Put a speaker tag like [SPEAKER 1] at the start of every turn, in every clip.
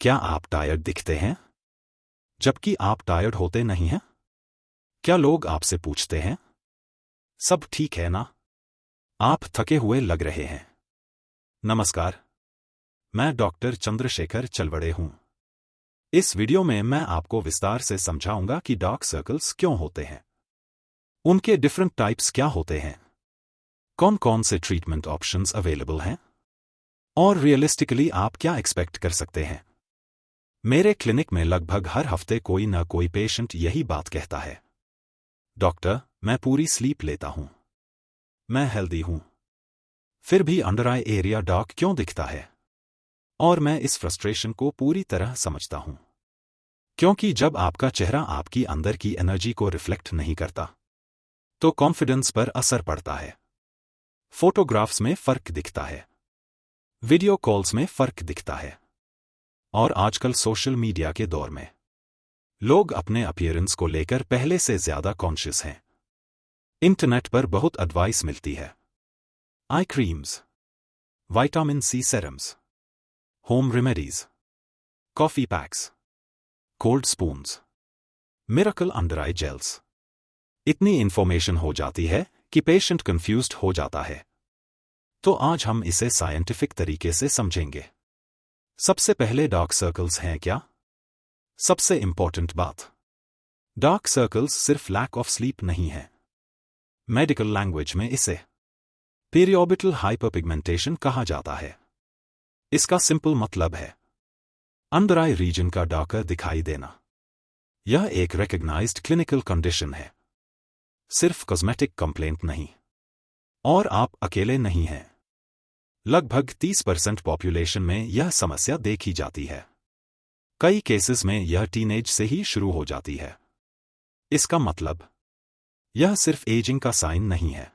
[SPEAKER 1] क्या आप टायर्ड दिखते हैं जबकि आप टायर्ड होते नहीं हैं? क्या लोग आपसे पूछते हैं, सब ठीक है ना? आप थके हुए लग रहे हैं। नमस्कार, मैं डॉक्टर चंद्रशेखर चलवड़े हूं। इस वीडियो में मैं आपको विस्तार से समझाऊंगा कि डार्क सर्कल्स क्यों होते हैं, उनके डिफरेंट टाइप्स क्या होते हैं, कौन कौन से ट्रीटमेंट ऑप्शंस अवेलेबल हैं, और रियलिस्टिकली आप क्या एक्सपेक्ट कर सकते हैं। मेरे क्लिनिक में लगभग हर हफ्ते कोई न कोई पेशेंट यही बात कहता है, डॉक्टर, मैं पूरी स्लीप लेता हूं, मैं हेल्दी हूं, फिर भी अंडर आई एरिया डार्क क्यों दिखता है? और मैं इस फ्रस्ट्रेशन को पूरी तरह समझता हूं, क्योंकि जब आपका चेहरा आपकी अंदर की एनर्जी को रिफ्लेक्ट नहीं करता, तो कॉन्फिडेंस पर असर पड़ता है। फोटोग्राफ्स में फर्क दिखता है, वीडियो कॉल्स में फर्क दिखता है, और आजकल सोशल मीडिया के दौर में लोग अपने अपीयरेंस को लेकर पहले से ज्यादा कॉन्शियस हैं। इंटरनेट पर बहुत एडवाइस मिलती है, eye creams, vitamin C serums, home remedies, coffee packs, cold spoons, miracle under eye gels. इतनी इंफॉर्मेशन हो जाती है कि पेशेंट कंफ्यूज्ड हो जाता है। तो आज हम इसे साइंटिफिक तरीके से समझेंगे। सबसे पहले डार्क सर्कल्स हैं क्या? सबसे इंपॉर्टेंट बात, डार्क सर्कल्स सिर्फ लैक ऑफ स्लीप नहीं है। मेडिकल लैंग्वेज में इसे पीरियोर्बिटल हाइपरपिगमेंटेशन कहा जाता है। इसका सिंपल मतलब है अंडर आई रीजन का डार्कर दिखाई देना। यह एक रिकॉग्नाइज्ड क्लिनिकल कंडीशन है, सिर्फ कॉस्मेटिक कंप्लेंट नहीं, और आप अकेले नहीं हैं। लगभग 30% पॉपुलेशन में यह समस्या देखी जाती है। कई केसेस में यह टीनेज से ही शुरू हो जाती है। इसका मतलब यह सिर्फ एजिंग का साइन नहीं है।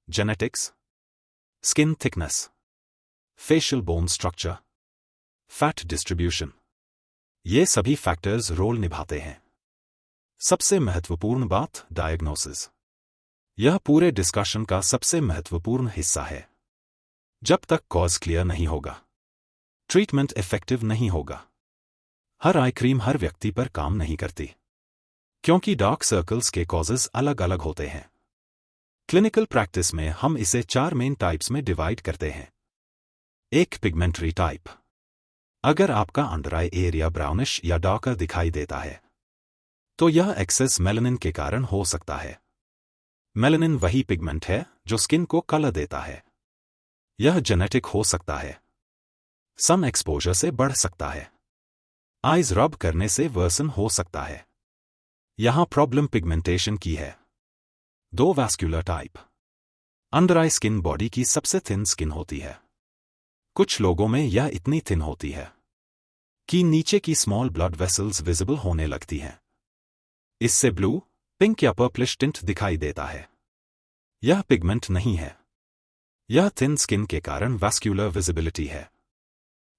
[SPEAKER 1] Genetics, skin thickness, facial bone structure, fat distribution, ये सभी फैक्टर्स रोल निभाते हैं। सबसे महत्वपूर्ण बात, डायग्नोसिस। यह पूरे डिस्कशन का सबसे महत्वपूर्ण हिस्सा है। जब तक कॉज क्लियर नहीं होगा, ट्रीटमेंट इफेक्टिव नहीं होगा। हर आई क्रीम हर व्यक्ति पर काम नहीं करती, क्योंकि डार्क सर्कल्स के कॉजेज अलग अलग होते हैं। क्लिनिकल प्रैक्टिस में हम इसे 4 मेन टाइप्स में डिवाइड करते हैं। एक, पिगमेंटरी टाइप। अगर आपका अंडर आई एरिया ब्राउनिश या डार्कर दिखाई देता है, तो यह एक्सेस मेलानिन के कारण हो सकता है। मेलानिन वही पिगमेंट है जो स्किन को कलर देता है। यह जेनेटिक हो सकता है, सन एक्सपोजर से बढ़ सकता है, आइज रब करने से वर्सन हो सकता है। यहां प्रॉब्लम पिगमेंटेशन की है। 2, वैस्कुलर टाइप। अंडर आई स्किन बॉडी की सबसे थिन स्किन होती है। कुछ लोगों में यह इतनी थिन होती है कि नीचे की स्मॉल ब्लड वेसल्स विजिबल होने लगती हैं। इससे ब्लू, पिंक या पर्पलिश टिंट दिखाई देता है। यह पिगमेंट नहीं है, यह थिन स्किन के कारण वैस्कुलर विजिबिलिटी है।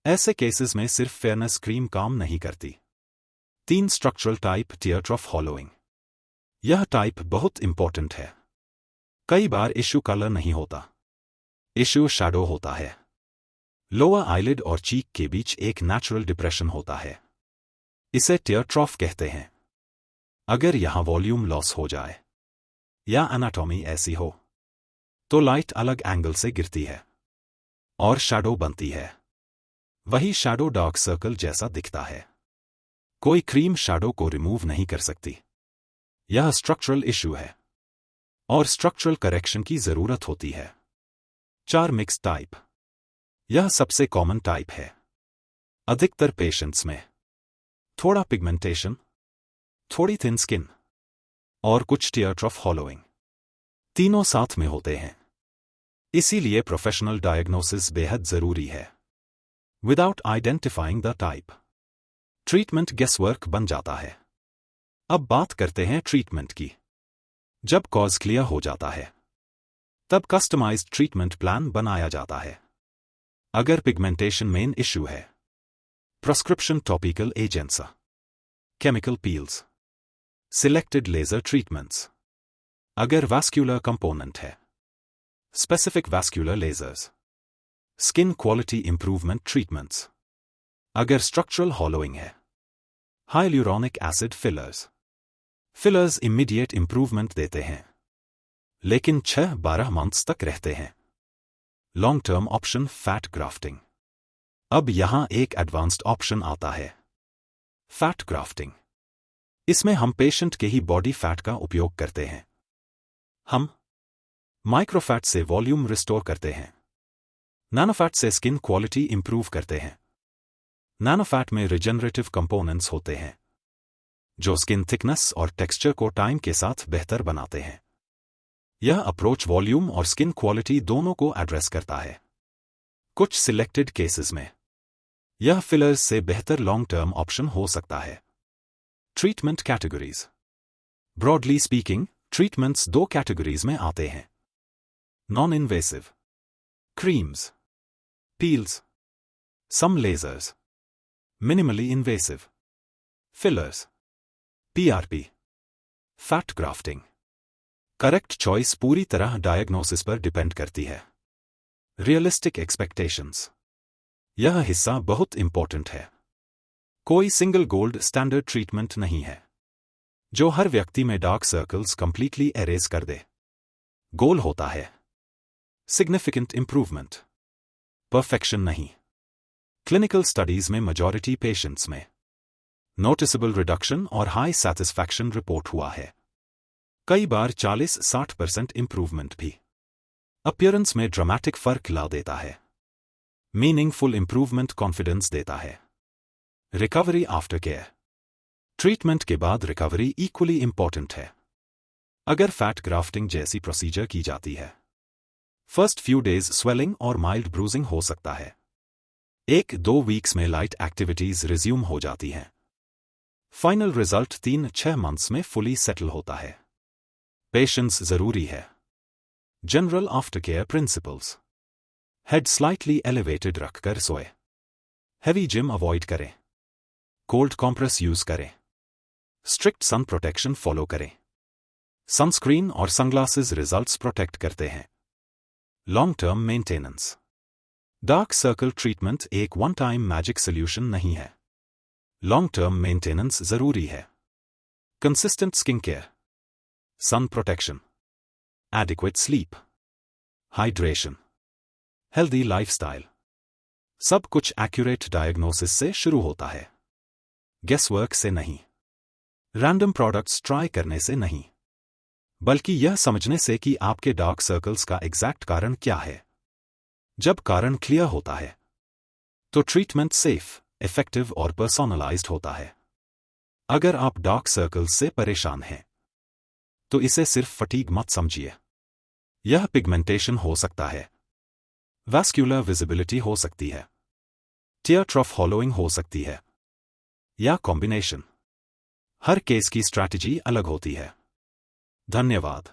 [SPEAKER 1] ऐसे केसेस में सिर्फ फेयरनेस क्रीम काम नहीं करती। 3, स्ट्रक्चरल टाइप, टीयरट्रॉफ हॉलोइंग। यह टाइप बहुत इंपॉर्टेंट है। कई बार इश्यू कलर नहीं होता, इश्यू शैडो होता है। लोअर आईलिड और चीक के बीच एक नेचुरल डिप्रेशन होता है, इसे टीयरट्रॉफ कहते हैं। अगर यहां वॉल्यूम लॉस हो जाए या एनाटॉमी ऐसी हो, तो लाइट अलग एंगल से गिरती है और शैडो बनती है। वही शैडो डार्क सर्कल जैसा दिखता है। कोई क्रीम शैडो को रिमूव नहीं कर सकती। यह स्ट्रक्चरल इश्यू है और स्ट्रक्चरल करेक्शन की जरूरत होती है। 4, मिक्स टाइप। यह सबसे कॉमन टाइप है। अधिकतर पेशेंट्स में थोड़ा पिगमेंटेशन, थोड़ी थिन स्किन और कुछ टीयरट्रॉफ हॉलोइंग, तीनों साथ में होते हैं। इसीलिए प्रोफेशनल डायग्नोसिस बेहद जरूरी है। Without identifying the type, treatment guesswork बन जाता है। अब बात करते हैं ट्रीटमेंट की। जब कॉज क्लियर हो जाता है, तब कस्टमाइज्ड ट्रीटमेंट प्लान बनाया जाता है। अगर पिगमेंटेशन मेन इश्यू है, prescription topical agents, chemical peels, selected laser treatments. अगर वैस्कुलर कंपोनेंट है, specific vascular lasers, skin quality improvement treatments. अगर स्ट्रक्चरल हॉलोइंग है, hyaluronic acid fillers immediate improvement देते हैं, लेकिन 6-12 मंथ्स तक रहते हैं। Long term option fat grafting. अब यहां एक एडवांस्ड ऑप्शन आता है, फैट ग्राफ्टिंग। इसमें हम पेशेंट के ही बॉडी फैट का उपयोग करते हैं। हम माइक्रोफैट से वॉल्यूम रिस्टोर करते हैं, नैनोफैट से स्किन क्वालिटी इंप्रूव करते हैं। नैनोफैट में रिजेनरेटिव कंपोनेंट्स होते हैं जो स्किन थिकनेस और टेक्सचर को टाइम के साथ बेहतर बनाते हैं। यह अप्रोच वॉल्यूम और स्किन क्वालिटी दोनों को एड्रेस करता है। कुछ सिलेक्टेड केसेस में यह फिलर्स से बेहतर लॉन्ग टर्म ऑप्शन हो सकता है। Treatment categories. Broadly speaking, treatments 2 categories में आते हैं, non invasive, creams, peels, some lasers, minimally invasive, fillers, PRP, fat grafting. Correct choice पूरी तरह डायग्नोसिस पर डिपेंड करती है। Realistic expectations. यह हिस्सा बहुत इंपॉर्टेंट है। कोई सिंगल गोल्ड स्टैंडर्ड ट्रीटमेंट नहीं है जो हर व्यक्ति में डार्क सर्कल्स कंप्लीटली एरेज कर दे। गोल होता है सिग्निफिकेंट इंप्रूवमेंट, परफेक्शन नहीं। क्लिनिकल स्टडीज में मेजॉरिटी पेशेंट्स में नोटिसेबल रिडक्शन और हाई सैटिस्फैक्शन रिपोर्ट हुआ है। कई बार 40-60% इंप्रूवमेंट भी अपीयरेंस में ड्रामेटिक फर्क ला देता है। मीनिंगफुल इंप्रूवमेंट कॉन्फिडेंस देता है। Recovery after care. ट्रीटमेंट के बाद रिकवरी इक्वली इंपॉर्टेंट है। अगर फैट ग्राफ्टिंग जैसी प्रोसीजर की जाती है, फर्स्ट फ्यू डेज स्वेलिंग और माइल्ड ब्रूजिंग हो सकता है। 1-2 वीक्स में लाइट एक्टिविटीज रिज्यूम हो जाती हैं। फाइनल रिजल्ट 3-6 मंथ्स में फुली सेटल होता है। पेशेंस जरूरी है। General after care principles. Head slightly elevated रखकर सोए। हैवी जिम अवॉइड करें। कोल्ड कॉम्प्रेस यूज करें। स्ट्रिक्ट सन प्रोटेक्शन फॉलो करें। सनस्क्रीन और सनग्लासेस रिजल्ट्स प्रोटेक्ट करते हैं। Long term maintenance. Dark circle treatment एक वन टाइम मैजिक सोल्यूशन नहीं है। लॉन्ग टर्म मेंटेनेंस जरूरी है। Consistent skin care, sun protection, adequate sleep, hydration, healthy lifestyle, सब कुछ एक्यूरेट डायग्नोसिस से शुरू होता है, गेसवर्क से नहीं। रैंडम प्रोडक्ट्स ट्राई करने से नहीं, बल्कि यह समझने से कि आपके डार्क सर्कल्स का एग्जैक्ट कारण क्या है। जब कारण क्लियर होता है तो ट्रीटमेंट सेफ, इफेक्टिव और पर्सोनलाइज्ड होता है। अगर आप डार्क सर्कल्स से परेशान हैं तो इसे सिर्फ फटीग मत समझिए। यह पिगमेंटेशन हो सकता है, वैस्कुलर विजिबिलिटी हो सकती है, टीयर ट्रफ हॉलोइंग हो सकती है, या कॉम्बिनेशन। हर केस की स्ट्रैटेजी अलग होती है। धन्यवाद।